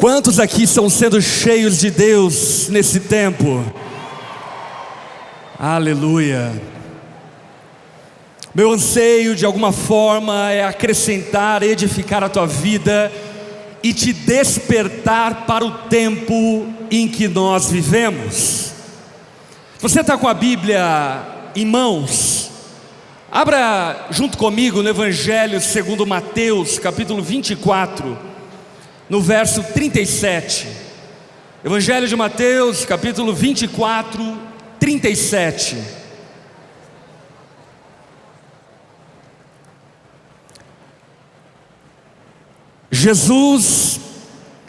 Quantos aqui estão sendo cheios de Deus nesse tempo? Aleluia. Meu anseio de alguma forma é acrescentar, edificar a tua vida e te despertar para o tempo em que nós vivemos. Você está com a Bíblia em mãos? Abra junto comigo no Evangelho segundo Mateus, capítulo 24, no verso 37. Evangelho de Mateus, capítulo 24, 37. Jesus,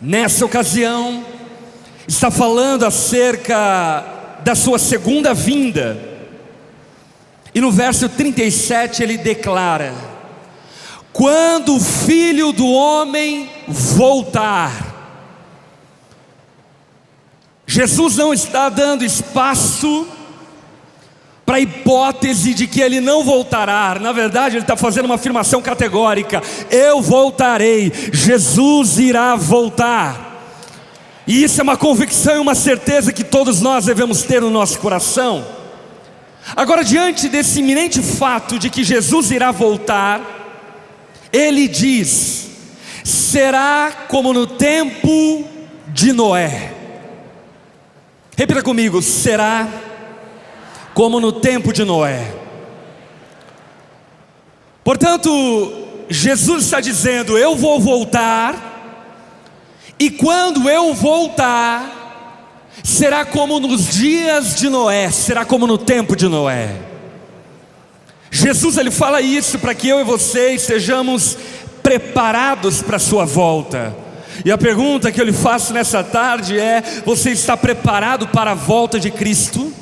nessa ocasião, está falando acerca da sua segunda vinda. E no verso 37 ele declara: quando o Filho do Homem voltar. Jesus não está dando espaço para a hipótese de que ele não voltará. Na verdade ele está fazendo uma afirmação categórica: eu voltarei, Jesus irá voltar. E isso é uma convicção e uma certeza que todos nós devemos ter no nosso coração. Agora, diante desse iminente fato de que Jesus irá voltar, ele diz: será como no tempo de Noé. Repita comigo: será como no tempo de Noé. Portanto, Jesus está dizendo: eu vou voltar, e quando eu voltar, será como nos dias de Noé, será como no tempo de Noé. Jesus ele fala isso para que eu e você estejamos preparados para a sua volta. E a pergunta que eu lhe faço nessa tarde é: você está preparado para a volta de Cristo?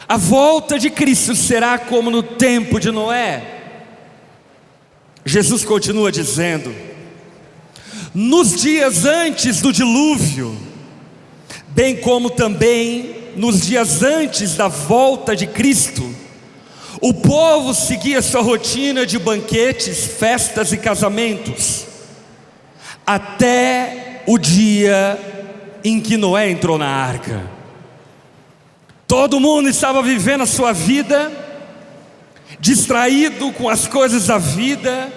A volta de Cristo será como no tempo de Noé. Jesus continua dizendo: nos dias antes do dilúvio, bem como também nos dias antes da volta de Cristo, o povo seguia sua rotina de banquetes, festas e casamentos, até o dia em que Noé entrou na arca. Todo mundo estava vivendo a sua vida, distraído com as coisas da vida,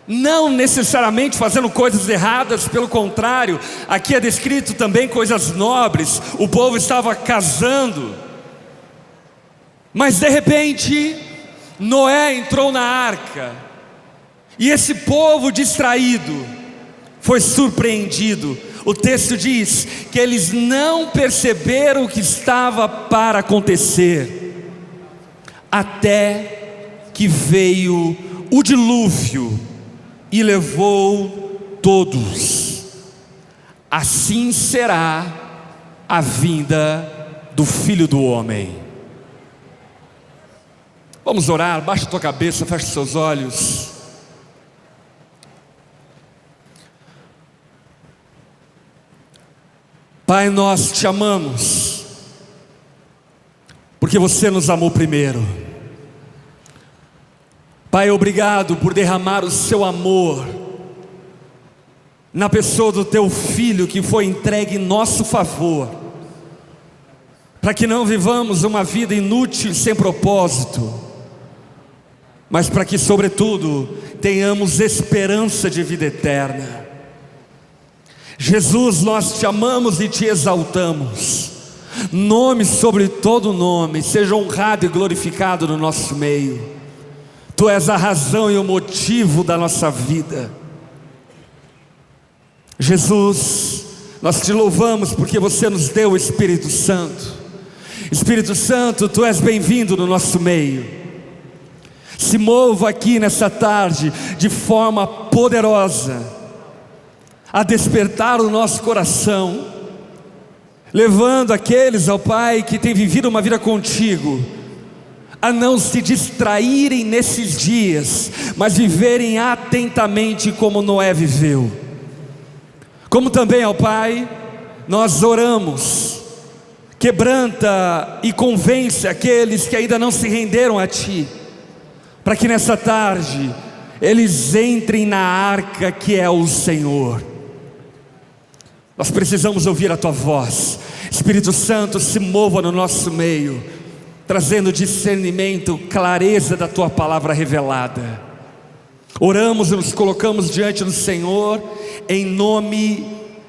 não necessariamente fazendo coisas erradas, pelo contrário, aqui é descrito também coisas nobres. O povo estava casando, mas de repente Noé entrou na arca, e esse povo distraído foi surpreendido. O texto diz que eles não perceberam o que estava para acontecer, até que veio o dilúvio e levou todos. Assim será a vinda do Filho do Homem. Vamos orar. Baixa a tua cabeça, fecha os seus olhos. Pai, nós te amamos, porque você nos amou primeiro. Pai, obrigado por derramar o seu amor na pessoa do teu Filho, que foi entregue em nosso favor, para que não vivamos uma vida inútil e sem propósito, mas para que sobretudo tenhamos esperança de vida eterna. Jesus, nós te amamos e te exaltamos. Nome sobre todo nome, seja honrado e glorificado no nosso meio. Tu és a razão e o motivo da nossa vida. Jesus, nós te louvamos porque você nos deu o Espírito Santo. Espírito Santo, tu és bem-vindo no nosso meio. Se mova aqui nessa tarde de forma poderosa, a despertar o nosso coração, levando aqueles, ó Pai, que têm vivido uma vida contigo, a não se distraírem nesses dias, mas viverem atentamente como Noé viveu. Como também, ó Pai, nós oramos: quebranta e convence aqueles que ainda não se renderam a Ti, para que nessa tarde eles entrem na arca que é o Senhor. Nós precisamos ouvir a Tua voz. Espírito Santo, se mova no nosso meio, trazendo discernimento, clareza da Tua palavra revelada. Oramos e nos colocamos diante do Senhor, em nome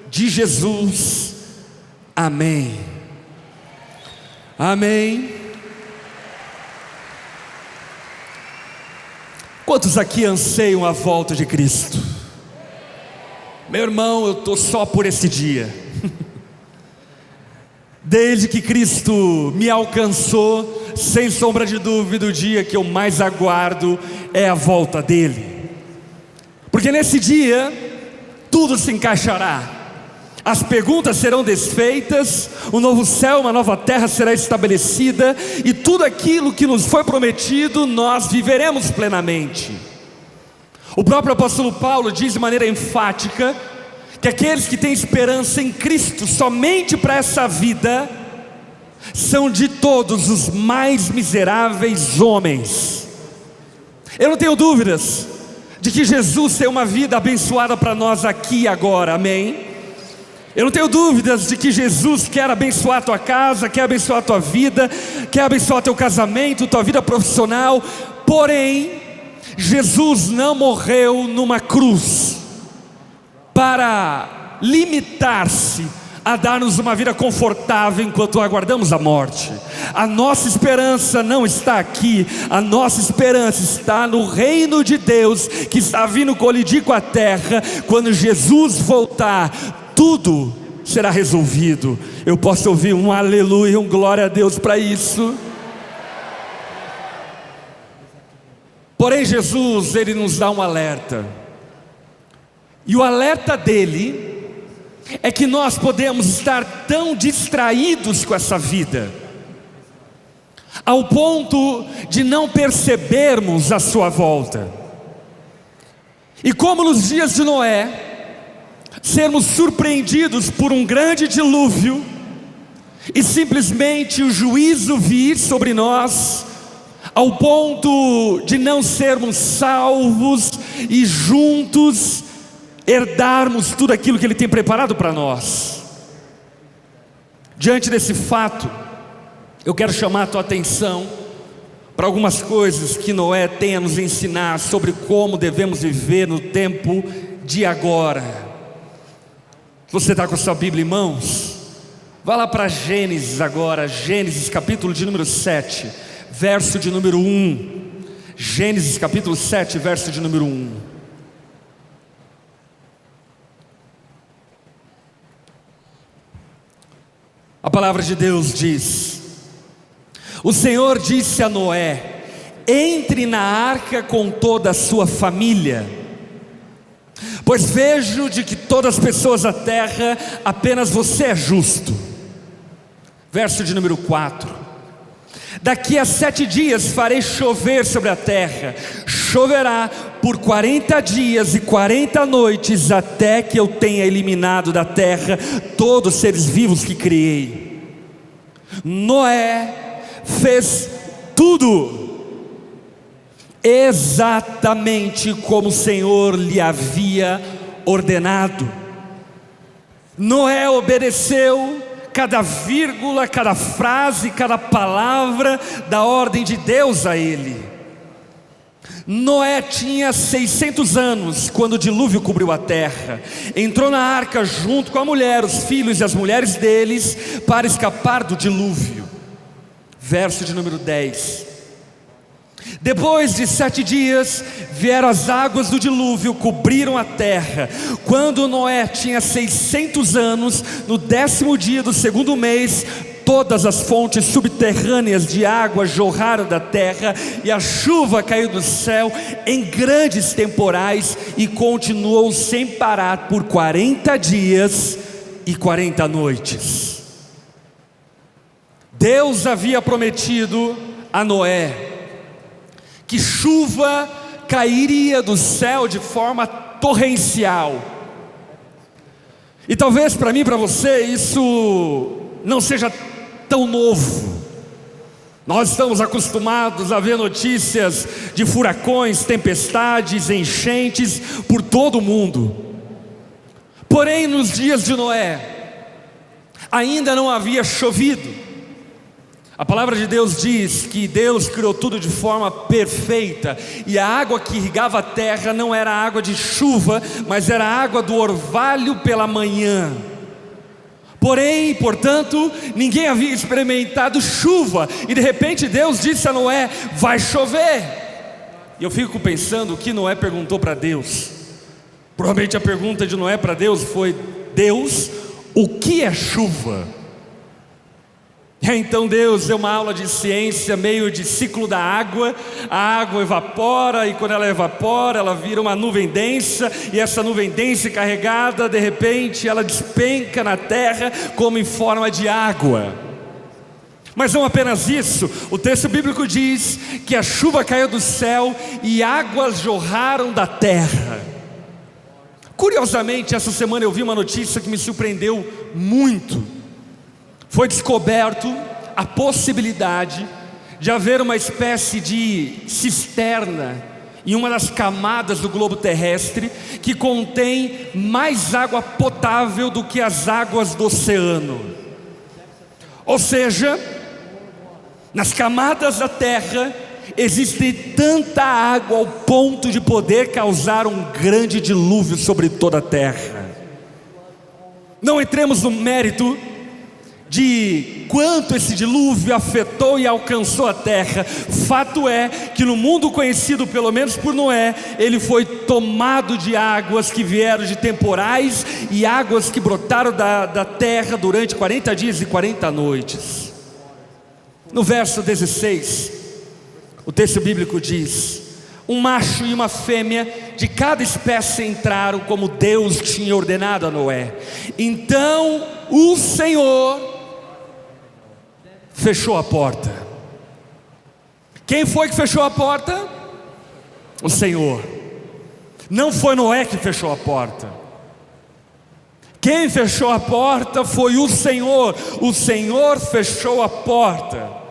de Jesus. Amém. Amém. Quantos aqui anseiam a volta de Cristo? Meu irmão, eu estou só por esse dia. Desde que Cristo me alcançou, sem sombra de dúvida, o dia que eu mais aguardo é a volta dele. Porque nesse dia, tudo se encaixará. As perguntas serão desfeitas, um novo céu, uma nova terra será estabelecida, e tudo aquilo que nos foi prometido, nós viveremos plenamente. O próprio apóstolo Paulo diz de maneira enfática que aqueles que têm esperança em Cristo somente para essa vida são de todos os mais miseráveis homens. Eu não tenho dúvidas de que Jesus tem uma vida abençoada para nós aqui e agora, amém? Eu não tenho dúvidas de que Jesus quer abençoar a tua casa, quer abençoar a tua vida, quer abençoar teu casamento, tua vida profissional. Porém, Jesus não morreu numa cruz para limitar-se a dar-nos uma vida confortável enquanto aguardamos a morte. A nossa esperança não está aqui, a nossa esperança está no reino de Deus, que está vindo colidir com a terra. Quando Jesus voltar, tudo será resolvido. Eu posso ouvir um aleluia, um glória a Deus para isso? Porém, Jesus, Ele nos dá um alerta. E o alerta dele é que nós podemos estar tão distraídos com essa vida, ao ponto de não percebermos a sua volta. E como nos dias de Noé, sermos surpreendidos por um grande dilúvio, e simplesmente o juízo vir sobre nós, ao ponto de não sermos salvos e juntos herdarmos tudo aquilo que Ele tem preparado para nós. Diante desse fato, eu quero chamar a tua atenção para algumas coisas que Noé tem a nos ensinar sobre como devemos viver no tempo de agora. Você está com a sua Bíblia em mãos? Vá lá para Gênesis agora, Gênesis capítulo de número 7, verso de número 1. Gênesis capítulo 7, verso de número 1. A palavra de Deus diz: o Senhor disse a Noé: entre na arca com toda a sua família, pois vejo de que todas as pessoas da terra, apenas você é justo. Verso de número 4: daqui a 7 dias farei chover sobre a terra, choverá por 40 dias e 40 noites, até que eu tenha eliminado da terra todos os seres vivos que criei. Noé fez tudo exatamente como o Senhor lhe havia ordenado. Noé obedeceu cada vírgula, cada frase, cada palavra da ordem de Deus a ele. Noé tinha 600 anos quando o dilúvio cobriu a terra. Entrou na arca junto com a mulher, os filhos e as mulheres deles, para escapar do dilúvio. Verso de número 10: depois de 7 dias, vieram as águas do dilúvio, cobriram a terra. Quando Noé tinha 600 anos, no 10º dia do 2º mês, todas as fontes subterrâneas de água jorraram da terra, e a chuva caiu do céu em grandes temporais, e continuou sem parar por 40 dias e 40 noites. Deus havia prometido a Noé que chuva cairia do céu de forma torrencial. E talvez para mim e para você isso não seja tão novo. Nós estamos acostumados a ver notícias de furacões, tempestades, enchentes por todo o mundo. Porém, nos dias de Noé, ainda não havia chovido. A palavra de Deus diz que Deus criou tudo de forma perfeita, e a água que irrigava a terra não era água de chuva, mas era água do orvalho pela manhã. Porém, portanto, ninguém havia experimentado chuva, e de repente Deus disse a Noé: vai chover. E eu fico pensando o que Noé perguntou para Deus. Provavelmente a pergunta de Noé para Deus foi: Deus, o que é chuva? E aí, então Deus deu uma aula de ciência, meio de ciclo da água. A água evapora, e quando ela evapora, ela vira uma nuvem densa, e essa nuvem densa carregada, de repente ela despenca na terra como em forma de água. Mas não apenas isso, o texto bíblico diz que a chuva caiu do céu e águas jorraram da terra. Curiosamente, essa semana eu vi uma notícia que me surpreendeu muito. Foi descoberto a possibilidade de haver uma espécie de cisterna em uma das camadas do globo terrestre que contém mais água potável do que as águas do oceano. Ou seja, nas camadas da terra existe tanta água ao ponto de poder causar um grande dilúvio sobre toda a terra. Não entremos no mérito de quanto esse dilúvio afetou e alcançou a terra. Fato é que no mundo conhecido pelo menos por Noé, ele foi tomado de águas que vieram de temporais e águas que brotaram da terra durante 40 dias e 40 noites. No verso 16, o texto bíblico diz: um macho e uma fêmea de cada espécie entraram como Deus tinha ordenado a Noé. Então o Senhor fechou a porta. Quem foi que fechou a porta? O Senhor. Não foi Noé que fechou a porta. Quem fechou a porta foi o Senhor. O Senhor fechou a porta.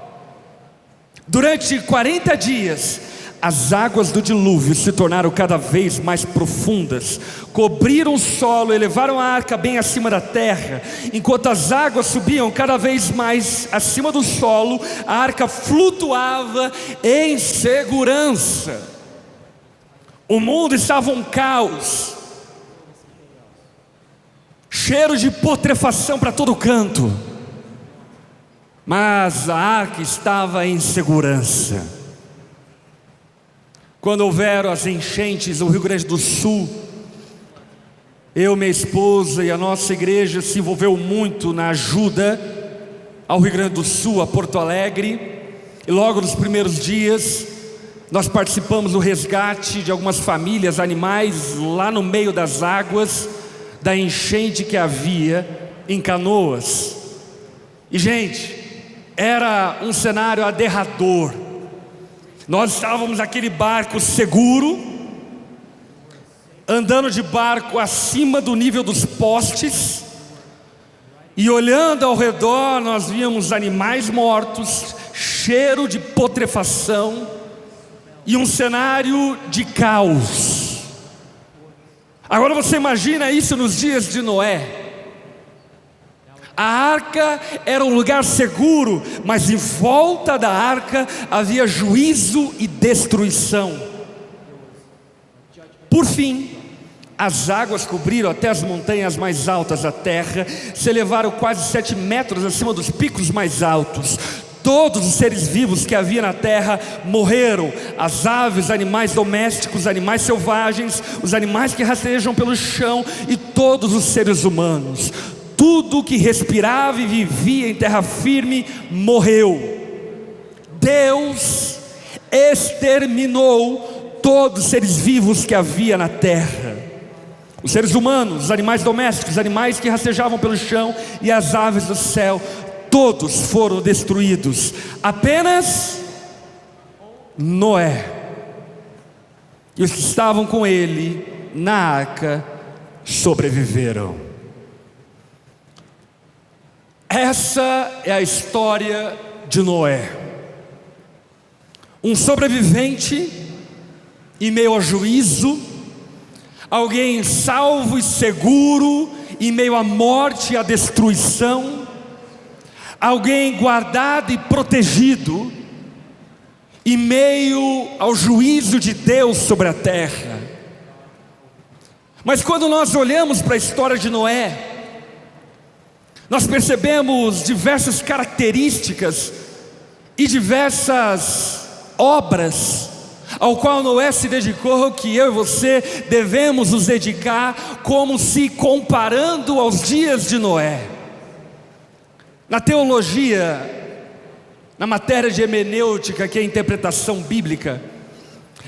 Durante 40 dias, as águas do dilúvio se tornaram cada vez mais profundas, cobriram o solo, elevaram a arca bem acima da terra. Enquanto as águas subiam cada vez mais acima do solo, a arca flutuava em segurança. O mundo estava um caos, cheiro de putrefação para todo canto, mas a arca estava em segurança. Quando houveram as enchentes no Rio Grande do Sul, eu, minha esposa e a nossa igreja se envolveu muito na ajuda ao Rio Grande do Sul, a Porto Alegre. E logo nos primeiros dias, nós participamos do resgate de algumas famílias, animais, lá no meio das águas da enchente que havia em Canoas. E gente, era um cenário aterrador. Nós estávamos naquele barco seguro, andando de barco acima do nível dos postes, e olhando ao redor nós víamos animais mortos, cheiro de putrefação e um cenário de caos. Agora você imagina isso nos dias de Noé. A arca era um lugar seguro, mas em volta da arca havia juízo e destruição. Por fim, as águas cobriram até as montanhas mais altas da terra, se elevaram quase 7 metros acima dos picos mais altos. Todos os seres vivos que havia na terra morreram: as aves, animais domésticos, animais selvagens, os animais que rastejam pelo chão e todos os seres humanos. Tudo que respirava e vivia em terra firme morreu. Deus exterminou todos os seres vivos que havia na terra: os seres humanos, os animais domésticos, os animais que rastejavam pelo chão e as aves do céu. Todos foram destruídos. Apenas Noé e os que estavam com ele na arca sobreviveram. Essa é a história de Noé, um sobrevivente em meio ao juízo, alguém salvo e seguro em meio à morte e à destruição, alguém guardado e protegido em meio ao juízo de Deus sobre a terra. Mas quando nós olhamos para a história de Noé, nós percebemos diversas características e diversas obras ao qual Noé se dedicou, que eu e você devemos nos dedicar, como se comparando aos dias de Noé. Na teologia, na matéria de hermenêutica, que é a interpretação bíblica,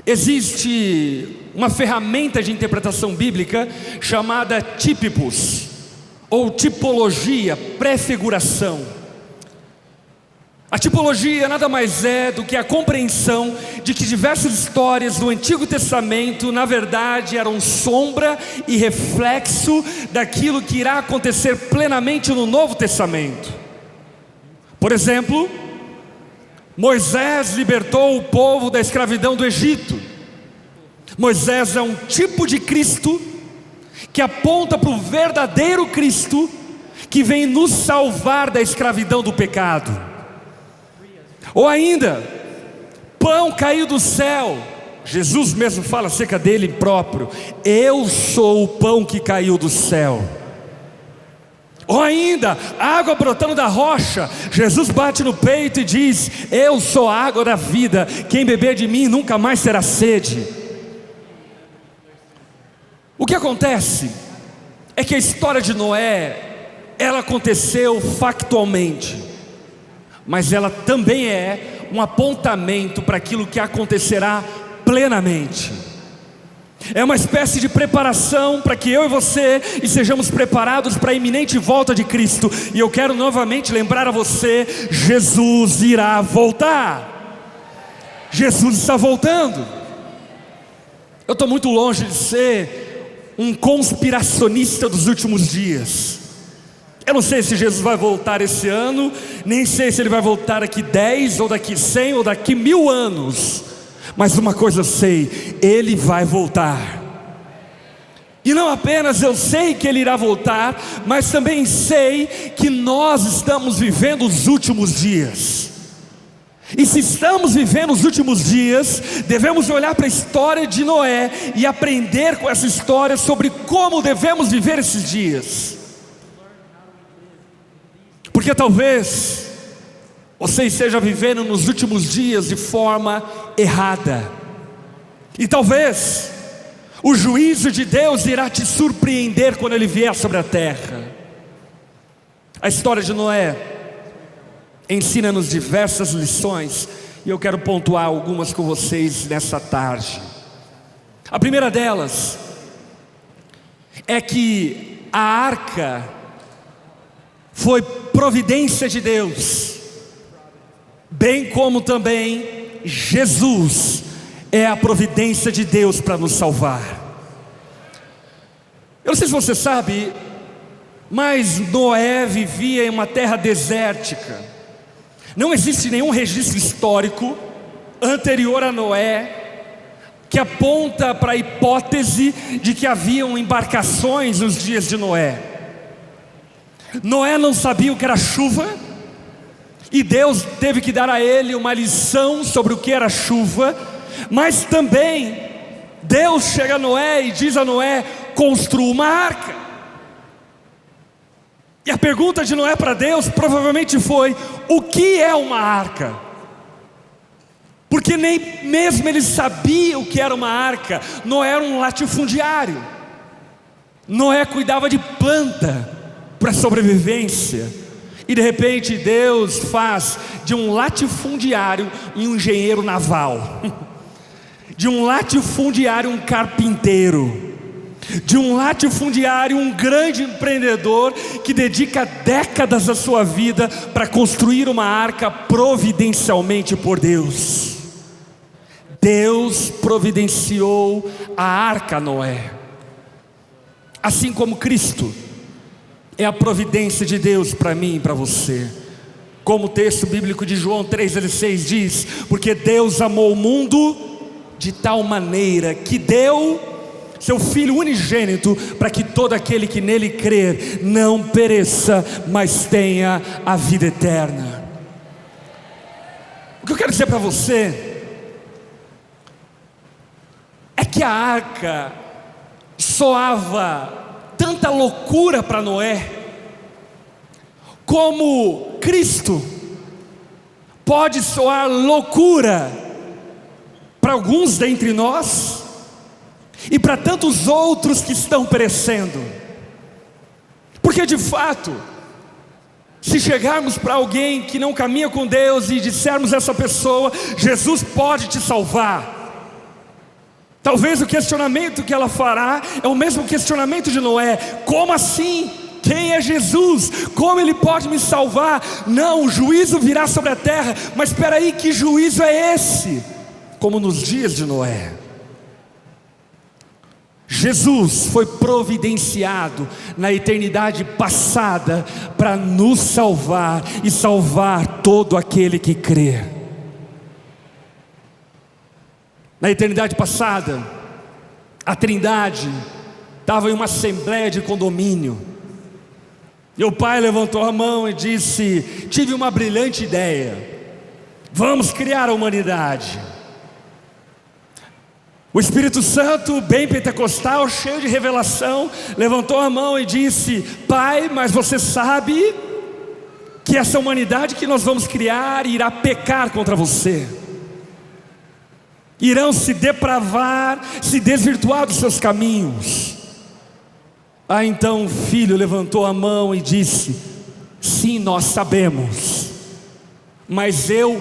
existe uma ferramenta de interpretação bíblica chamada típicos, ou tipologia, prefiguração. A tipologia nada mais é do que a compreensão de que diversas histórias do Antigo Testamento, na verdade, eram sombra e reflexo daquilo que irá acontecer plenamente no Novo Testamento. Por exemplo, Moisés libertou o povo da escravidão do Egito. Moisés é um tipo de Cristo que aponta para o verdadeiro Cristo que vem nos salvar da escravidão do pecado. Ou ainda, pão caiu do céu. Jesus mesmo fala acerca dele próprio: eu sou o pão que caiu do céu. Ou ainda, água brotando da rocha. Jesus bate no peito e diz: eu sou a água da vida, quem beber de mim nunca mais terá sede. O que acontece é que a história de Noé, ela aconteceu factualmente, mas ela também é um apontamento para aquilo que acontecerá plenamente. É uma espécie de preparação para que eu e você estejamos preparados para a iminente volta de Cristo. E eu quero novamente lembrar a você: Jesus irá voltar. Jesus está voltando. Eu estou muito longe de ser um conspiracionista dos últimos dias. Eu não sei se Jesus vai voltar esse ano, nem sei se ele vai voltar daqui 10, ou daqui 100, ou daqui 1000 anos. Mas uma coisa eu sei: ele vai voltar. E não apenas eu sei que ele irá voltar, mas também sei que nós estamos vivendo os últimos dias. E se estamos vivendo os últimos dias, devemos olhar para a história de Noé e aprender com essa história sobre como devemos viver esses dias. Porque talvez você esteja vivendo nos últimos dias de forma errada, e talvez o juízo de Deus irá te surpreender quando ele vier sobre a terra. A história de Noé ensina-nos diversas lições, e eu quero pontuar algumas com vocês nessa tarde. A primeira delas é que a arca foi providência de Deus, bem como também Jesus é a providência de Deus para nos salvar. Eu não sei se você sabe, mas Noé vivia em uma terra desértica. Não existe nenhum registro histórico anterior a Noé que aponta para a hipótese de que haviam embarcações nos dias de Noé. Noé não sabia o que era chuva, e Deus teve que dar a ele uma lição sobre o que era chuva. Mas também Deus chega a Noé e diz a Noé: construa uma arca. E a pergunta de Noé para Deus provavelmente foi: o que é uma arca? Porque nem mesmo ele sabia o que era uma arca. Noé era um latifundiário. Noé cuidava de planta para sobrevivência. E de repente Deus faz de um latifundiário um engenheiro naval, de um latifundiário um carpinteiro, de um latifundiário um grande empreendedor que dedica décadas da sua vida para construir uma arca providencialmente por Deus. Deus providenciou a arca a Noé, assim como Cristo é a providência de Deus para mim e para você. Como o texto bíblico de João 3,16 diz: porque Deus amou o mundo de tal maneira que deu seu Filho unigênito, para que todo aquele que nele crer não pereça, mas tenha a vida eterna. O que eu quero dizer para você é que a arca soava tanta loucura para Noé, como Cristo pode soar loucura para alguns dentre nós e para tantos outros que estão perecendo. Porque de fato, se chegarmos para alguém que não caminha com Deus e dissermos a essa pessoa: Jesus pode te salvar, talvez o questionamento que ela fará é o mesmo questionamento de Noé: como assim? Quem é Jesus? Como Ele pode me salvar? Não, o juízo virá sobre a terra. Mas espera aí, que juízo é esse? Como nos dias de Noé. Jesus foi providenciado na eternidade passada para nos salvar e salvar todo aquele que crê. Na eternidade passada, a Trindade estava em uma assembleia de condomínio. E o pai levantou a mão e disse: tive uma brilhante ideia, vamos criar a humanidade. O Espírito Santo, bem pentecostal, cheio de revelação, levantou a mão e disse: pai, mas você sabe que essa humanidade que nós vamos criar irá pecar contra você, irão se depravar, se desvirtuar dos seus caminhos. Então o filho levantou a mão e disse: sim, nós sabemos, mas eu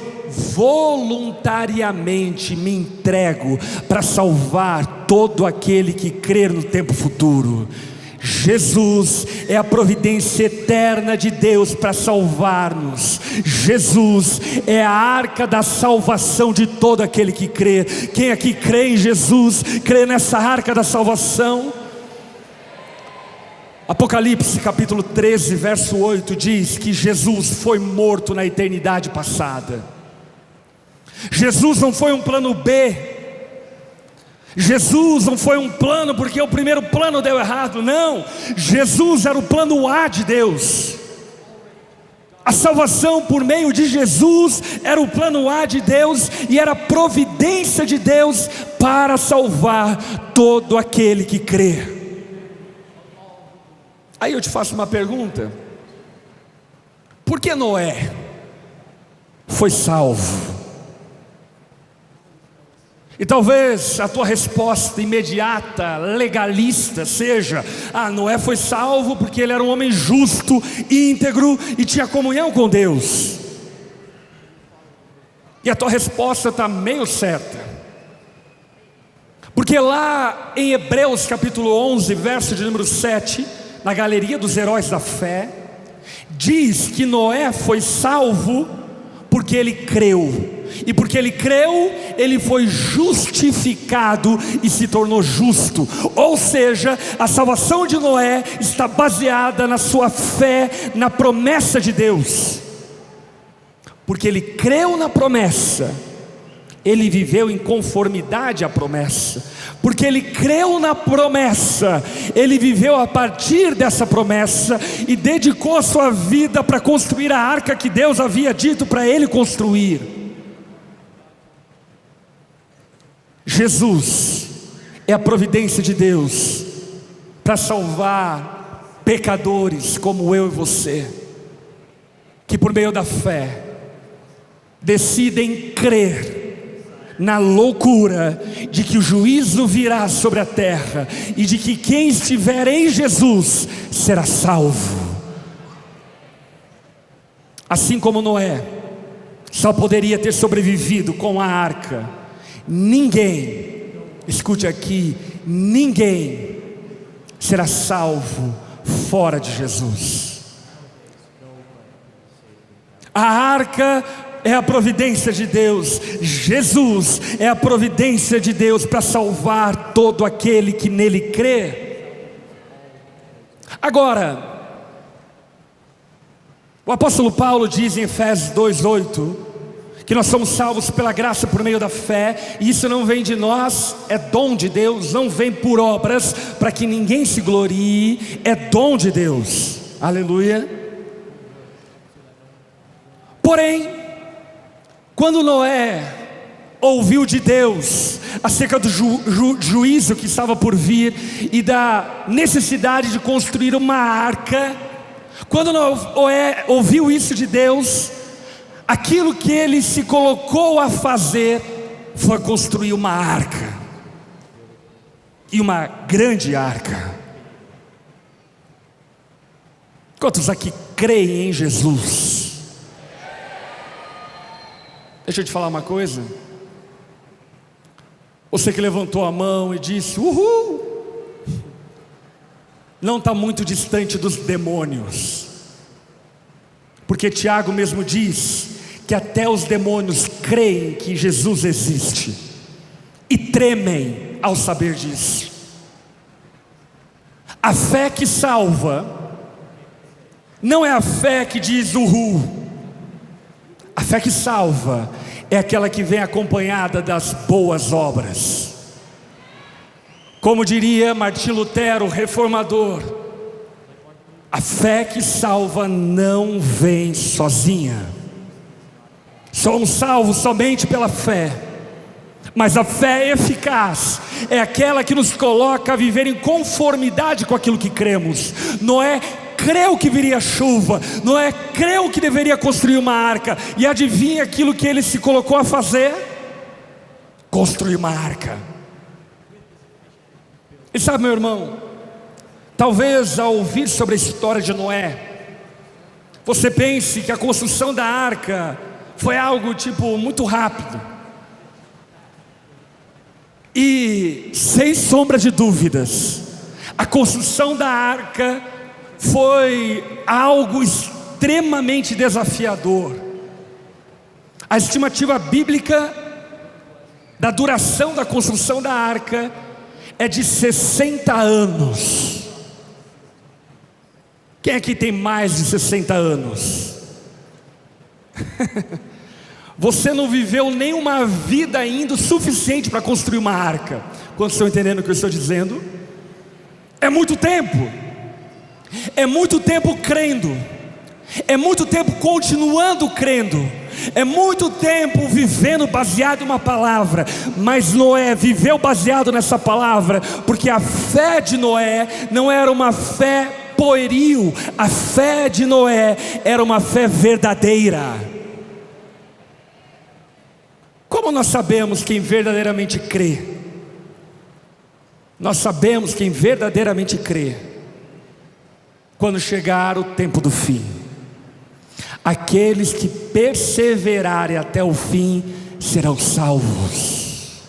voluntariamente me entrego para salvar todo aquele que crer no tempo futuro. Jesus é a providência eterna de Deus para salvar-nos. Jesus é a arca da salvação de todo aquele que crê. Quem aqui crê em Jesus, crê nessa arca da salvação? Apocalipse capítulo 13, verso 8 diz que Jesus foi morto na eternidade passada. Jesus não foi um plano B. Jesus não foi um plano porque o primeiro plano deu errado. Não, Jesus era o plano A de Deus. A salvação por meio de Jesus era o plano A de Deus e era a providência de Deus para salvar todo aquele que crê. Aí eu te faço uma pergunta: por que Noé foi salvo? E talvez a tua resposta imediata, legalista, seja: Noé foi salvo porque ele era um homem justo, íntegro e tinha comunhão com Deus. E a tua resposta está meio certa, porque lá em Hebreus capítulo 11, verso de número 7, na galeria dos heróis da fé, diz que Noé foi salvo porque ele creu. E porque ele creu, ele foi justificado e se tornou justo. Ou seja, a salvação de Noé está baseada na sua fé, na promessa de Deus. Porque ele creu na promessa, ele viveu em conformidade à promessa. Porque ele creu na promessa, ele viveu a partir dessa promessa e dedicou a sua vida para construir a arca que Deus havia dito para ele construir. Jesus é a providência de Deus para salvar pecadores como eu e você, que por meio da fé decidem crer na loucura de que o juízo virá sobre a terra e de que quem estiver em Jesus será salvo. Assim como Noé só poderia ter sobrevivido com a arca, ninguém, escute aqui, ninguém será salvo fora de Jesus. A arca é a providência de Deus. Jesus é a providência de Deus para salvar todo aquele que nele crê. Agora, o apóstolo Paulo diz em Efésios 2:8 que nós somos salvos pela graça por meio da fé, e isso não vem de nós, é dom de Deus, não vem por obras, para que ninguém se glorie, é dom de Deus, aleluia. Porém, quando Noé ouviu de Deus acerca do juízo que estava por vir e da necessidade de construir uma arca, quando Noé ouviu isso de Deus, aquilo que ele se colocou a fazer foi construir uma arca, e uma grande arca. Quantos aqui creem em Jesus? Deixa eu te falar uma coisa. Você que levantou a mão e disse uhul, não está muito distante dos demônios, porque Tiago mesmo diz que até os demônios creem que Jesus existe e tremem ao saber disso. A fé que salva não é a fé que diz uhul. A fé que salva é aquela que vem acompanhada das boas obras. Como diria Martim Lutero, reformador, a fé que salva não vem sozinha. Somos salvos somente pela fé, mas a fé eficaz é aquela que nos coloca a viver em conformidade com aquilo que cremos. Noé creu que viria chuva, Noé creu que deveria construir uma arca, e adivinha aquilo que ele se colocou a fazer? Construir uma arca. E sabe, meu irmão, talvez ao ouvir sobre a história de Noé, você pense que a construção da arca foi algo muito rápido. E sem sombra de dúvidas, a construção da arca foi algo extremamente desafiador. A estimativa bíblica da duração da construção da arca é de 60 anos. Quem aqui tem mais de 60 anos? Você não viveu nenhuma vida ainda suficiente para construir uma arca. Quantos estão entendendo o que eu estou dizendo? É muito tempo. É muito tempo crendo, é muito tempo continuando crendo, é muito tempo vivendo baseado em uma palavra. Mas Noé viveu baseado nessa palavra, porque a fé de Noé não era uma fé pueril, a fé de Noé era uma fé verdadeira. Como nós sabemos quem verdadeiramente crê? Nós sabemos quem verdadeiramente crê quando chegar o tempo do fim. Aqueles que perseverarem até o fim serão salvos.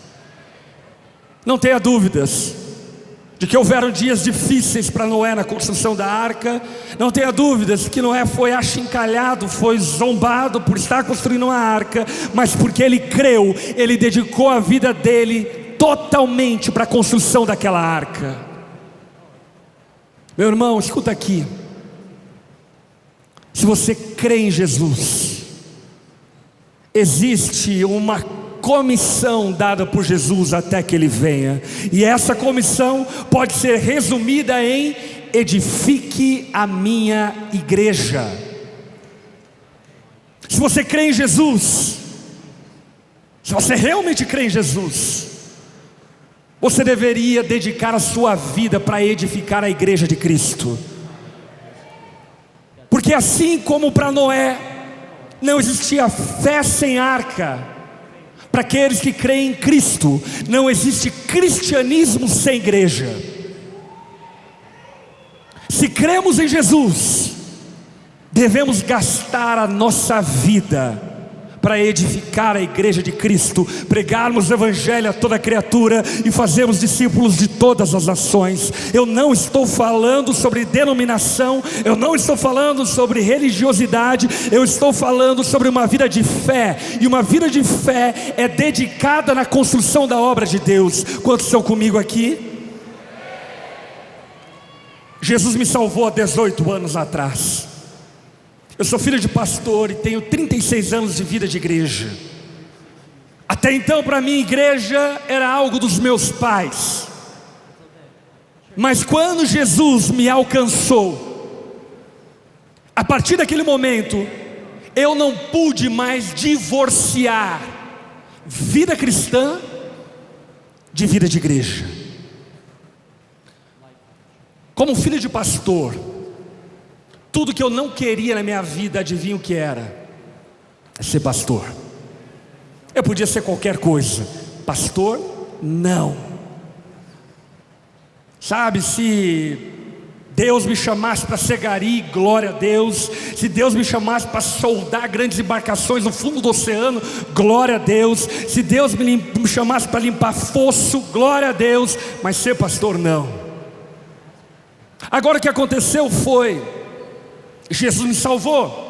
Não tenha dúvidas de que houveram dias difíceis para Noé na construção da arca. Não tenha dúvidas que Noé foi achincalhado, foi zombado por estar construindo uma arca, mas porque ele creu, ele dedicou a vida dele totalmente para a construção daquela arca. Meu irmão, escuta aqui. Se você crê em Jesus, existe uma comissão dada por Jesus até que Ele venha, e essa comissão pode ser resumida em: edifique a minha igreja. Se você crê em Jesus, se você realmente crê em Jesus, você deveria dedicar a sua vida para edificar a igreja de Cristo. Porque assim como para Noé não existia fé sem arca, para aqueles que creem em Cristo não existe cristianismo sem igreja. Se cremos em Jesus, devemos gastar a nossa vida para edificar a igreja de Cristo, pregarmos o evangelho a toda criatura e fazermos discípulos de todas as nações. Eu não estou falando sobre denominação, eu não estou falando sobre religiosidade, eu estou falando sobre uma vida de fé, e uma vida de fé é dedicada na construção da obra de Deus. Quantos estão comigo aqui? Jesus me salvou há 18 anos atrás. Eu sou filho de pastor e tenho 36 anos de vida de igreja. Até então, para mim, igreja era algo dos meus pais. Mas quando Jesus me alcançou, a partir daquele momento, eu não pude mais divorciar vida cristã de vida de igreja. Como filho de pastor, tudo que eu não queria na minha vida, adivinha o que era? Ser pastor. Eu podia ser qualquer coisa, pastor, não. Sabe, se Deus me chamasse para ser gari, glória a Deus. Se Deus me chamasse para soldar grandes embarcações no fundo do oceano, glória a Deus. Se Deus me chamasse para limpar fosso, glória a Deus. Mas ser pastor, não. Agora o que aconteceu foi, Jesus me salvou.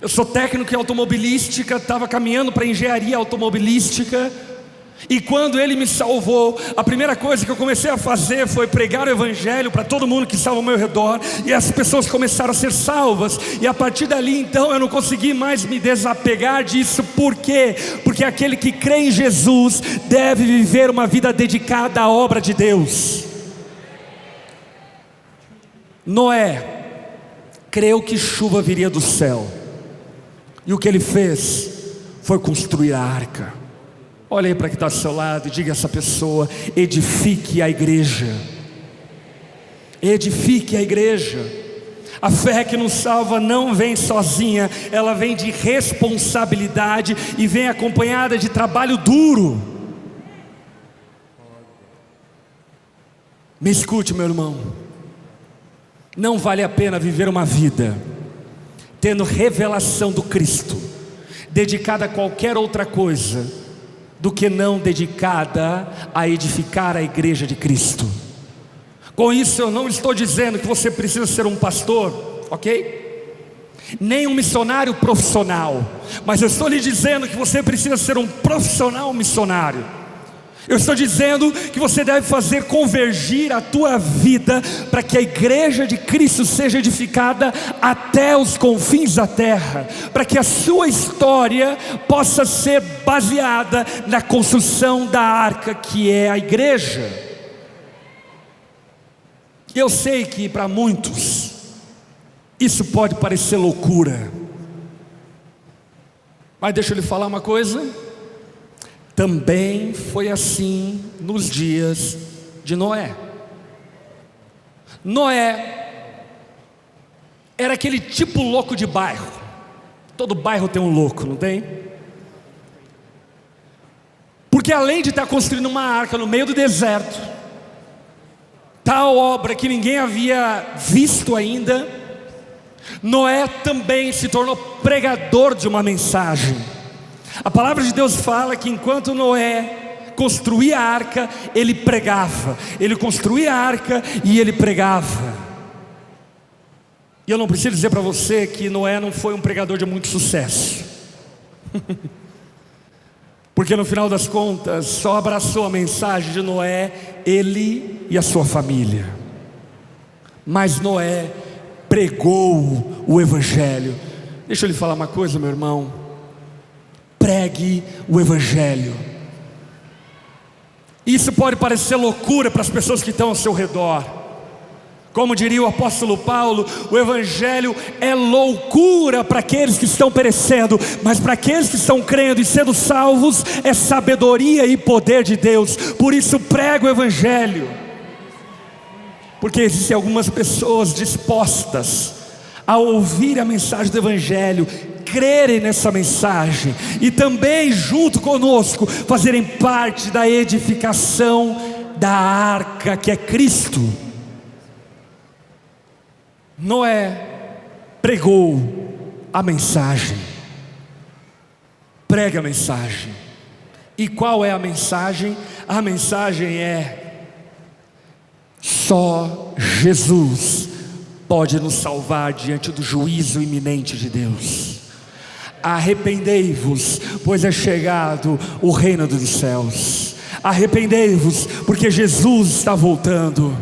Eu sou técnico em automobilística, estava caminhando para engenharia automobilística. E quando Ele me salvou, a primeira coisa que eu comecei a fazer foi pregar o Evangelho para todo mundo que estava ao meu redor. E as pessoas começaram a ser salvas. E a partir dali então eu não consegui mais me desapegar disso. Por quê? Porque aquele que crê em Jesus deve viver uma vida dedicada à obra de Deus. Noé creu que chuva viria do céu. E o que ele fez foi construir a arca. Olha aí para quem está ao seu lado e diga a essa pessoa: edifique a igreja. Edifique a igreja. A fé que nos salva não vem sozinha, ela vem de responsabilidade e vem acompanhada de trabalho duro. Me escute, meu irmão. Não vale a pena viver uma vida tendo revelação do Cristo, dedicada a qualquer outra coisa, do que não dedicada a edificar a igreja de Cristo. Com isso eu não estou dizendo que você precisa ser um pastor, ok? Nem um missionário profissional, mas eu estou lhe dizendo que você precisa ser um profissional missionário. Eu estou dizendo que você deve fazer convergir a tua vida para que a igreja de Cristo seja edificada até os confins da terra, para que a sua história possa ser baseada na construção da arca que é a igreja. Eu sei que para muitos isso pode parecer loucura, mas deixa eu lhe falar uma coisa. Também foi assim nos dias de Noé. Noé era aquele tipo louco de bairro. Todo bairro tem um louco, não tem? Porque além de estar construindo uma arca no meio do deserto, tal obra que ninguém havia visto ainda, Noé também se tornou pregador de uma mensagem. A palavra de Deus fala que enquanto Noé construía a arca, ele pregava. Ele construía a arca e ele pregava. E eu não preciso dizer para você que Noé não foi um pregador de muito sucesso. Porque no final das contas, só abraçou a mensagem de Noé ele e a sua família. Mas Noé pregou o Evangelho. Deixa eu lhe falar uma coisa, meu irmão. Pregue o Evangelho. Isso pode parecer loucura para as pessoas que estão ao seu redor. Como diria o apóstolo Paulo, o Evangelho é loucura para aqueles que estão perecendo, mas para aqueles que estão crendo e sendo salvos, é sabedoria e poder de Deus. Por isso prega o Evangelho. Porque existem algumas pessoas dispostas a ouvir a mensagem do Evangelho, crerem nessa mensagem e também junto conosco fazerem parte da edificação da arca que é Cristo. Noé pregou a mensagem. Prega a mensagem. E qual é a mensagem? A mensagem é: só Jesus pode nos salvar diante do juízo iminente de Deus. Arrependei-vos, pois é chegado o reino dos céus. Arrependei-vos, porque Jesus está voltando.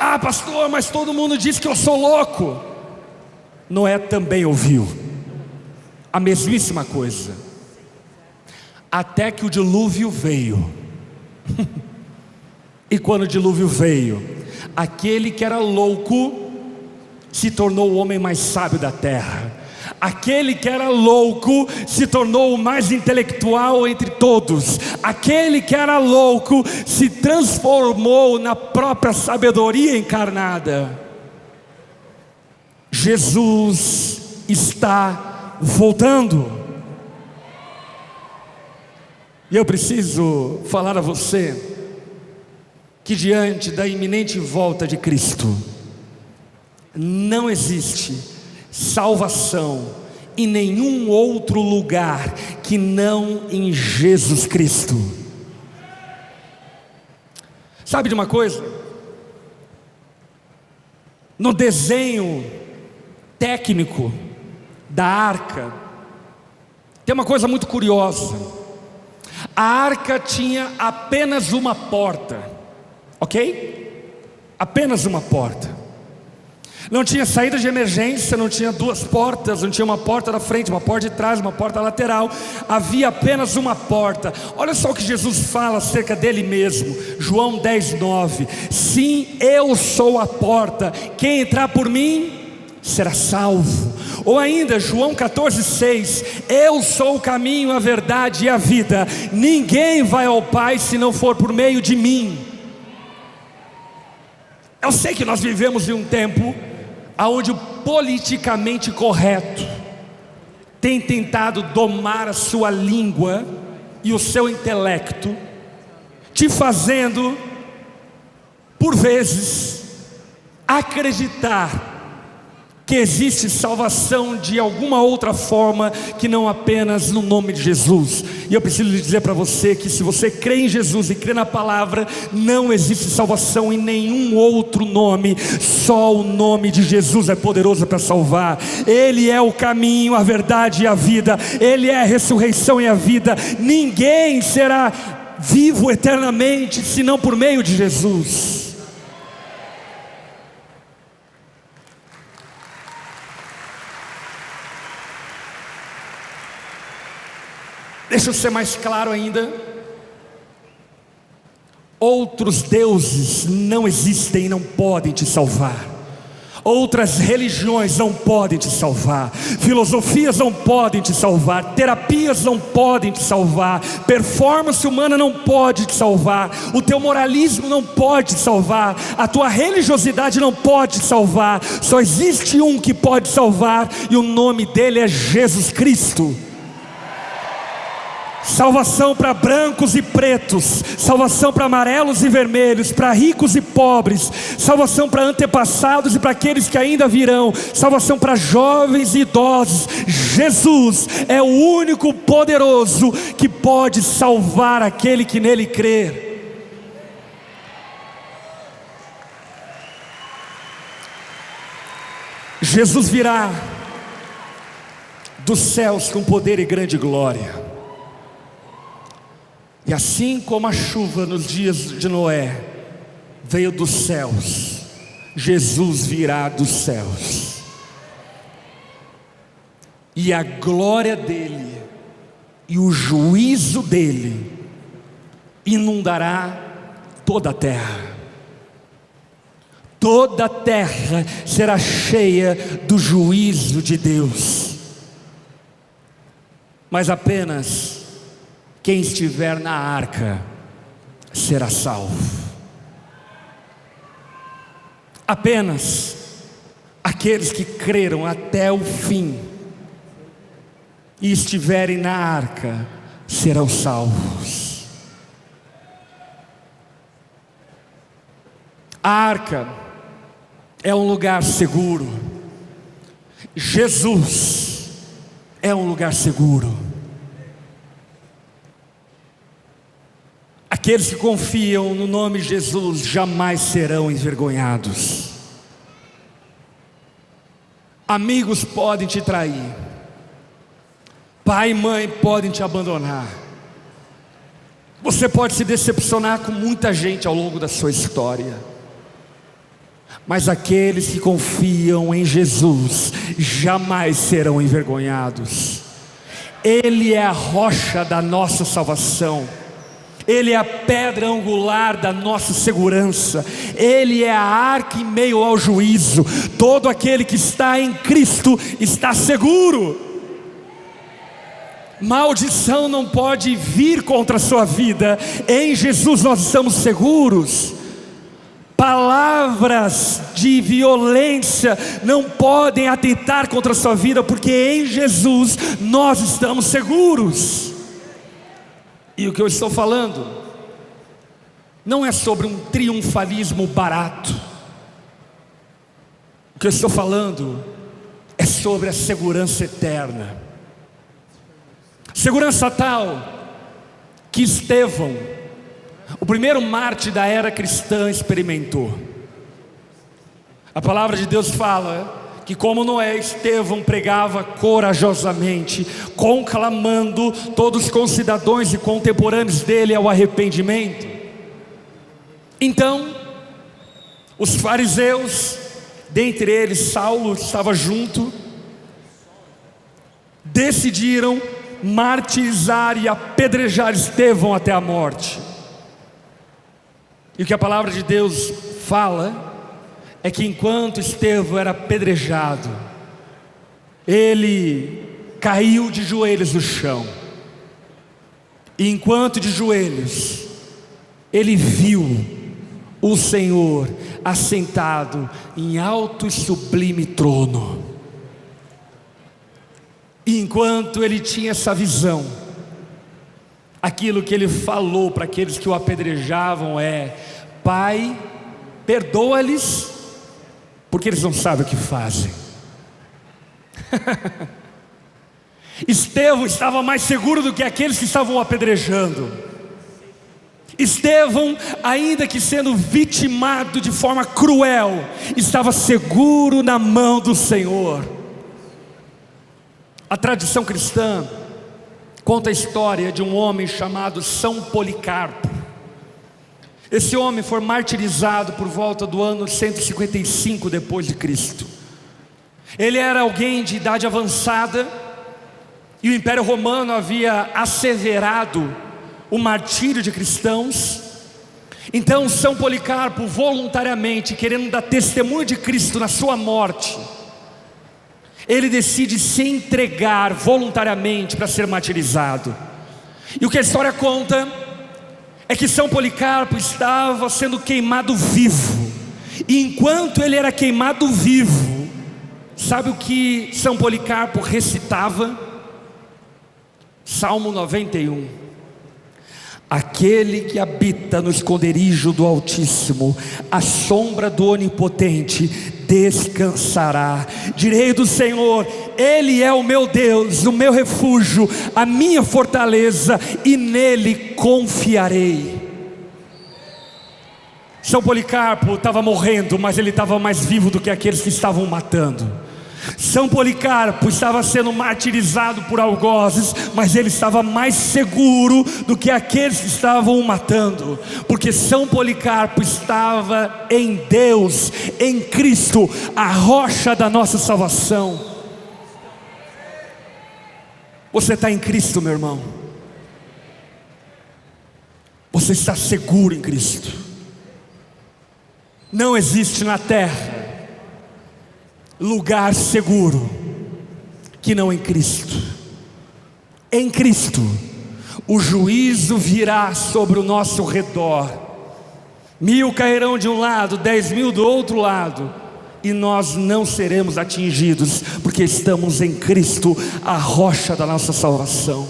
Ah, pastor, mas todo mundo diz que eu sou louco. Noé também ouviu a mesmíssima coisa, até que o dilúvio veio. E quando o dilúvio veio, aquele que era louco se tornou o homem mais sábio da terra. Aquele que era louco se tornou o mais intelectual entre todos. Aquele que era louco se transformou na própria sabedoria encarnada. Jesus está voltando. E eu preciso falar a você que diante da iminente volta de Cristo, não existe salvação em nenhum outro lugar que não em Jesus Cristo. Sabe de uma coisa? No desenho técnico da arca, tem uma coisa muito curiosa. A arca tinha apenas uma porta, ok? Apenas uma porta. Não tinha saída de emergência, não tinha duas portas, não tinha uma porta da frente, uma porta de trás, uma porta lateral. Havia apenas uma porta. Olha só o que Jesus fala acerca dele mesmo. João 10:9. Sim, eu sou a porta. Quem entrar por mim será salvo. Ou ainda João 14:6. Eu sou o caminho, a verdade e a vida. Ninguém vai ao Pai se não for por meio de mim. Eu sei que nós vivemos em um tempo onde o politicamente correto tem tentado domar a sua língua e o seu intelecto, te fazendo, por vezes, acreditar que existe salvação de alguma outra forma que não apenas no nome de Jesus. E eu preciso lhe dizer para você que se você crê em Jesus e crê na palavra, não existe salvação em nenhum outro nome. Só o nome de Jesus é poderoso para salvar. Ele é o caminho, a verdade e a vida. Ele é a ressurreição e a vida. Ninguém será vivo eternamente senão por meio de Jesus. Deixa eu ser mais claro ainda. Outros deuses não existem e não podem te salvar. Outras religiões não podem te salvar. Filosofias não podem te salvar. Terapias não podem te salvar. Performance humana não pode te salvar. O teu moralismo não pode te salvar. A tua religiosidade não pode te salvar. Só existe um que pode salvar, e o nome dele é Jesus Cristo. Salvação para brancos e pretos, salvação para amarelos e vermelhos, para ricos e pobres, salvação para antepassados e para aqueles que ainda virão, salvação para jovens e idosos. Jesus é o único poderoso que pode salvar aquele que nele crê. Jesus virá dos céus com poder e grande glória. E assim como a chuva nos dias de Noé veio dos céus, Jesus virá dos céus. E a glória dele e o juízo dele inundará toda a terra. Toda a terra será cheia do juízo de Deus. Mas apenas quem estiver na arca será salvo. Apenas aqueles que creram até o fim e estiverem na arca serão salvos. A arca é um lugar seguro. Jesus é um lugar seguro. Aqueles que confiam no nome de Jesus jamais serão envergonhados. Amigos podem te trair, pai e mãe podem te abandonar, você pode se decepcionar com muita gente ao longo da sua história, Mas aqueles que confiam em Jesus jamais serão envergonhados. Ele é a rocha da nossa salvação. Ele é a pedra angular da nossa segurança. Ele é a arca em meio ao juízo. Todo aquele que está em Cristo está seguro. Maldição não pode vir contra a sua vida. Em Jesus nós estamos seguros. Palavras de violência não podem atentar contra a sua vida, porque em Jesus nós estamos seguros. E o que eu estou falando não é sobre um triunfalismo barato. O que eu estou falando é sobre a segurança eterna. Segurança tal que Estevão, o primeiro mártir da era cristã, experimentou. A palavra de Deus fala que, como Noé, Estevão pregava corajosamente, conclamando todos os concidadãos e contemporâneos dele ao arrependimento. Então, os fariseus, dentre eles Saulo estava junto, decidiram martirizar e apedrejar Estevão até a morte. E o que a palavra de Deus fala é que enquanto Estevão era apedrejado, ele caiu de joelhos no chão. E enquanto de joelhos, ele viu o Senhor assentado em alto e sublime trono. E enquanto ele tinha essa visão, aquilo que ele falou para aqueles que o apedrejavam é: Pai, perdoa-lhes, porque eles não sabem o que fazem. Estevão estava mais seguro do que aqueles que estavam o apedrejando. Estevão, ainda que sendo vitimado de forma cruel, estava seguro na mão do Senhor. A tradição cristã conta a história de um homem chamado São Policarpo. Esse homem foi martirizado por volta do ano 155 depois de Cristo. Ele era alguém de idade avançada, e o Império Romano havia asseverado o martírio de cristãos. Então São Policarpo, voluntariamente, querendo dar testemunho de Cristo na sua morte, ele decide se entregar voluntariamente para ser martirizado. E o que a história conta é que São Policarpo estava sendo queimado vivo. E enquanto ele era queimado vivo, sabe o que São Policarpo recitava? Salmo 91. Aquele que habita no esconderijo do Altíssimo, à sombra do Onipotente, descansará. Direi do Senhor: Ele é o meu Deus, o meu refúgio, a minha fortaleza, e nele confiarei. São Policarpo estava morrendo, mas ele estava mais vivo do que aqueles que estavam matando. São Policarpo estava sendo martirizado por algozes, mas ele estava mais seguro do que aqueles que estavam o matando, porque São Policarpo estava em Deus, em Cristo, a rocha da nossa salvação. Você está em Cristo, meu irmão. Você está seguro em Cristo. Não existe na terra lugar seguro que não em Cristo. Em Cristo, o juízo virá sobre o nosso redor. 1000 cairão de um lado, 10.000 do outro lado, e nós não seremos atingidos, porque estamos em Cristo, a rocha da nossa salvação.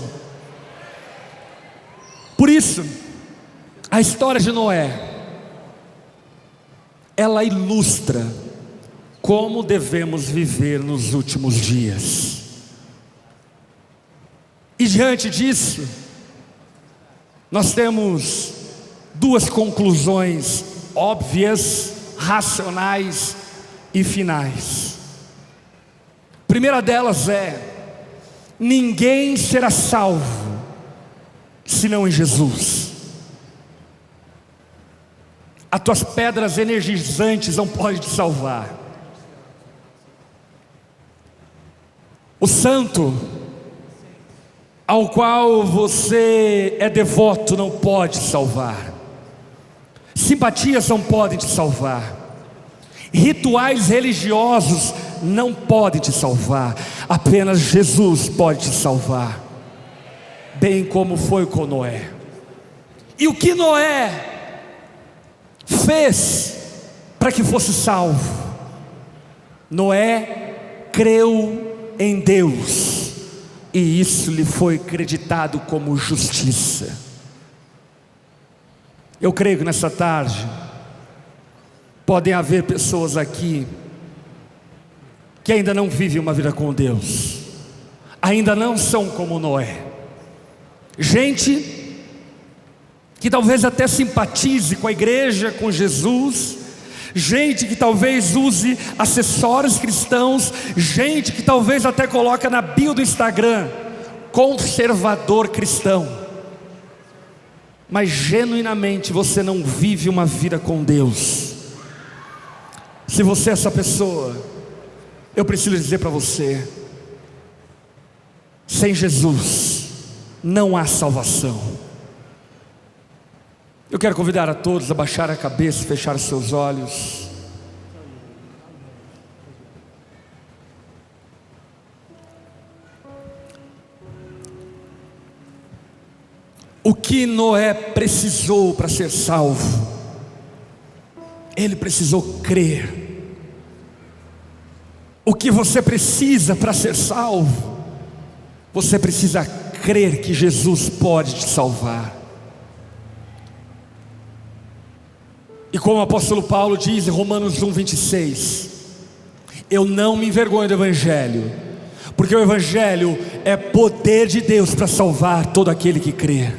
Por isso, a história de Noé, ela ilustra como devemos viver nos últimos dias. E diante disso, nós temos duas conclusões óbvias, racionais e finais. A primeira delas é: ninguém será salvo senão em Jesus. as tuas pedras energizantes não podem te salvar. O santo ao qual você é devoto não pode salvar. Simpatias não podem te salvar. Rituais religiosos não podem te salvar. Apenas Jesus pode te salvar, bem como foi com Noé. E o que Noé fez para que fosse salvo? Noé creu em Deus, e isso lhe foi creditado como justiça. Eu creio que nessa tarde podem haver pessoas aqui que ainda não vivem uma vida com Deus, ainda não são como Noé. Gente que talvez até simpatize com a igreja, com Jesus, gente que talvez use acessórios cristãos, gente que talvez até coloca na bio do Instagram, conservador cristão, mas genuinamente você não vive uma vida com Deus. Se você é essa pessoa, eu preciso dizer para você: sem Jesus não há salvação. Eu quero convidar a todos a baixar a cabeça e fechar os seus olhos. O que Noé precisou para ser salvo? Ele precisou crer. O que você precisa para ser salvo? Você precisa crer que Jesus pode te salvar. E como o apóstolo Paulo diz em Romanos 1:26, eu não me envergonho do Evangelho, porque o Evangelho é poder de Deus para salvar todo aquele que crê.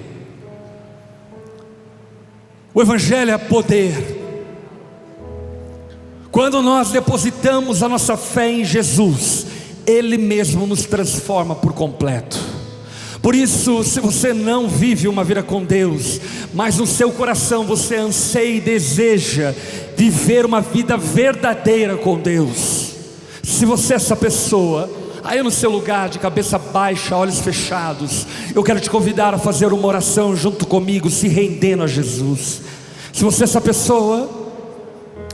O Evangelho é poder. Quando nós depositamos a nossa fé em Jesus, Ele mesmo nos transforma por completo. Por isso, se você não vive uma vida com Deus, mas no seu coração você anseia e deseja viver uma vida verdadeira com Deus, se você é essa pessoa, aí no seu lugar, de cabeça baixa, olhos fechados, eu quero te convidar a fazer uma oração junto comigo, se rendendo a Jesus. Se você é essa pessoa,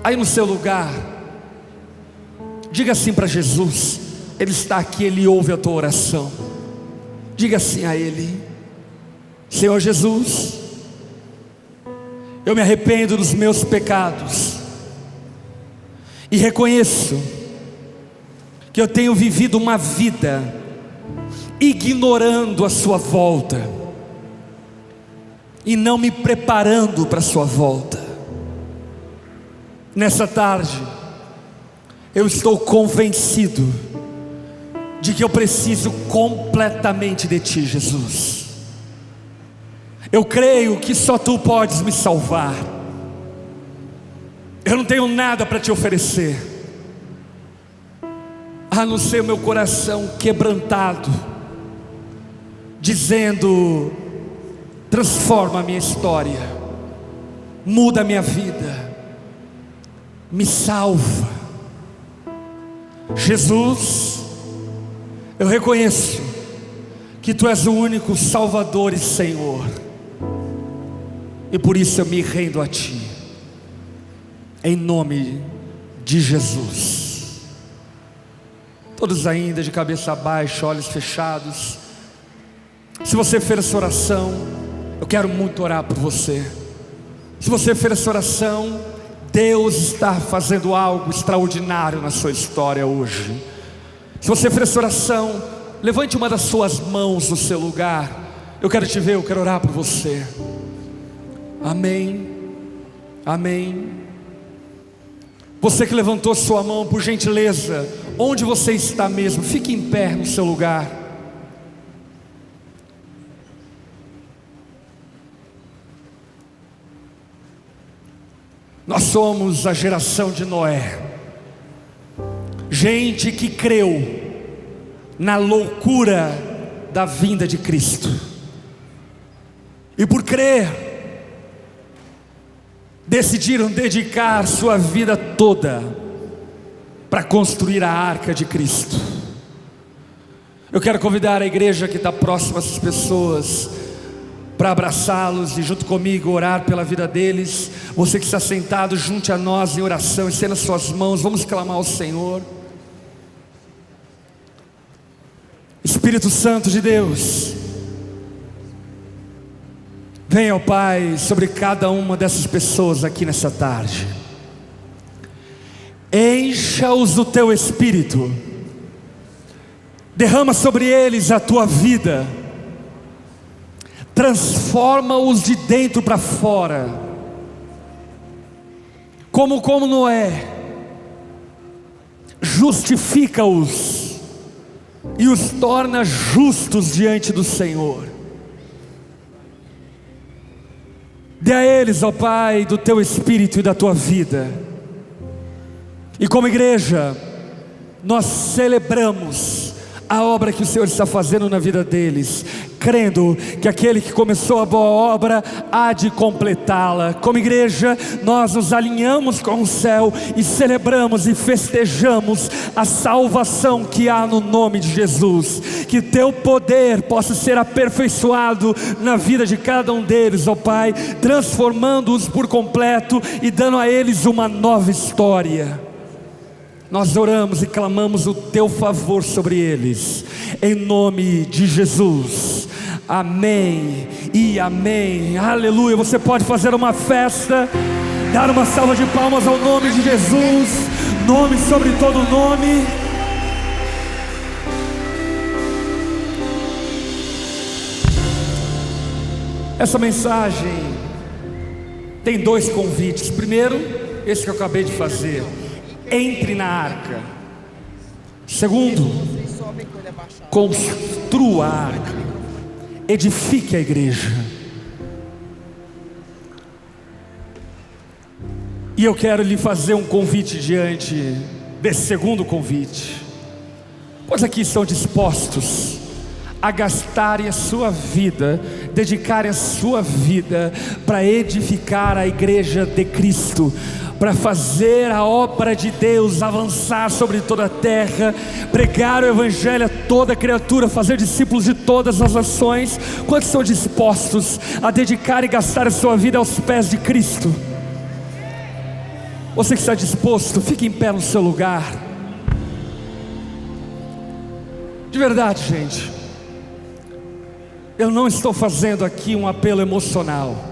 aí no seu lugar, diga assim para Jesus. Ele está aqui, Ele ouve a tua oração. Diga assim a Ele: Senhor Jesus, eu me arrependo dos meus pecados e reconheço que eu tenho vivido uma vida ignorando a sua volta e não me preparando para a sua volta. Nessa tarde eu estou convencido de que eu preciso completamente de Ti, Jesus. Eu creio que só Tu podes me salvar. Eu não tenho nada para Te oferecer, a não ser o meu coração quebrantado, dizendo: transforma a minha história, muda a minha vida, me salva. Jesus, eu reconheço que Tu és o único Salvador e Senhor, e por isso eu me rendo a Ti, em nome de Jesus. Todos ainda de cabeça baixa, olhos fechados. Se você fez essa oração, eu quero muito orar por você. Se você fez essa oração, Deus está fazendo algo extraordinário na sua história hoje. Se você fez essa oração, levante uma das suas mãos no seu lugar. Eu quero te ver, eu quero orar por você. Amém, amém. Você que levantou sua mão, por gentileza, onde você está mesmo, fique em pé no seu lugar. Nós somos a geração de Noé, gente que creu na loucura da vinda de Cristo, e por crer, decidiram dedicar sua vida toda para construir a arca de Cristo. Eu quero convidar a igreja que está próxima a essas pessoas para abraçá-los e junto comigo orar pela vida deles. Você que está sentado, junte a nós em oração, estenda suas mãos, vamos clamar ao Senhor. Espírito Santo de Deus, venha, ó Pai, sobre cada uma dessas pessoas aqui nessa tarde. Encha-os do Teu Espírito, derrama sobre eles a Tua vida, transforma-os de dentro para fora, como Noé, justifica-os e os torna justos diante do Senhor. Dê a eles, ó Pai, do Teu Espírito e da Tua vida. E como igreja, nós celebramos a obra que o Senhor está fazendo na vida deles, crendo que aquele que começou a boa obra há de completá-la. Como igreja, nós nos alinhamos com o céu e celebramos e festejamos a salvação que há no nome de Jesus. Que Teu poder possa ser aperfeiçoado na vida de cada um deles, ó Pai, transformando-os por completo e dando a eles uma nova história. Nós oramos e clamamos o Teu favor sobre eles, em nome de Jesus. Amém e amém. Aleluia. Você pode fazer uma festa, dar uma salva de palmas ao nome de Jesus, nome sobre todo nome. Essa mensagem tem dois convites. Primeiro, esse que eu acabei de fazer: entre na arca. Segundo, construa a arca, edifique a igreja. E eu quero lhe fazer um convite diante desse segundo convite. Quantos aqui estão dispostos a gastarem a sua vida, dedicarem a sua vida para edificar a igreja de Cristo, para fazer a obra de Deus avançar sobre toda a terra, pregar o evangelho a toda criatura, fazer discípulos de todas as nações? Quantos estão dispostos a dedicar e gastar a sua vida aos pés de Cristo? Você que está disposto, fique em pé no seu lugar. De verdade, gente, eu não estou fazendo aqui um apelo emocional,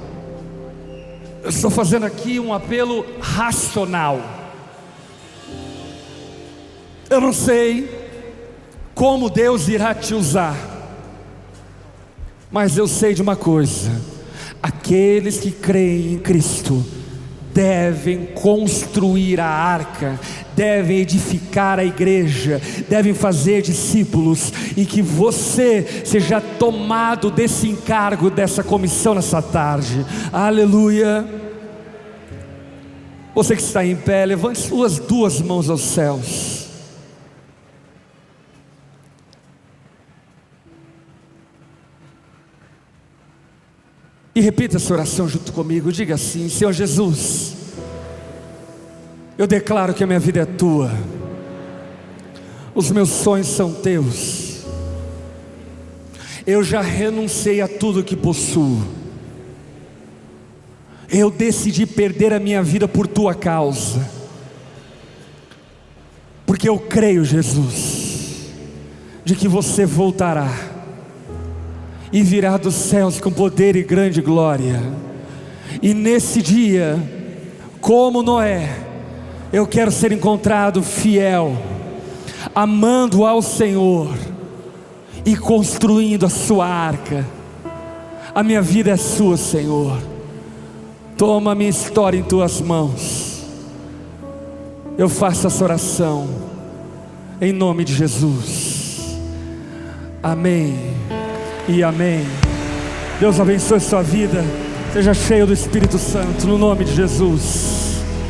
eu estou fazendo aqui um apelo racional. Eu não sei como Deus irá te usar, mas eu sei de uma coisa: aqueles que creem em Cristo devem construir a arca, devem edificar a igreja, devem fazer discípulos, e que você seja tomado desse encargo, dessa comissão nessa tarde. Aleluia. Você que está em pé, levante suas duas mãos aos céus. E repita essa oração junto comigo. Diga assim: Senhor Jesus, eu declaro que a minha vida é Tua, os meus sonhos são Teus, eu já renunciei a tudo que possuo, eu decidi perder a minha vida por Tua causa, porque eu creio, Jesus, de que Você voltará e virá dos céus com poder e grande glória. E nesse dia, como Noé, eu quero ser encontrado fiel, amando ao Senhor e construindo a Sua arca. A minha vida é Sua, Senhor. Toma a minha história em Tuas mãos. Eu faço essa oração em nome de Jesus. Amém e amém. Deus abençoe a sua vida. Seja cheio do Espírito Santo, no nome de Jesus.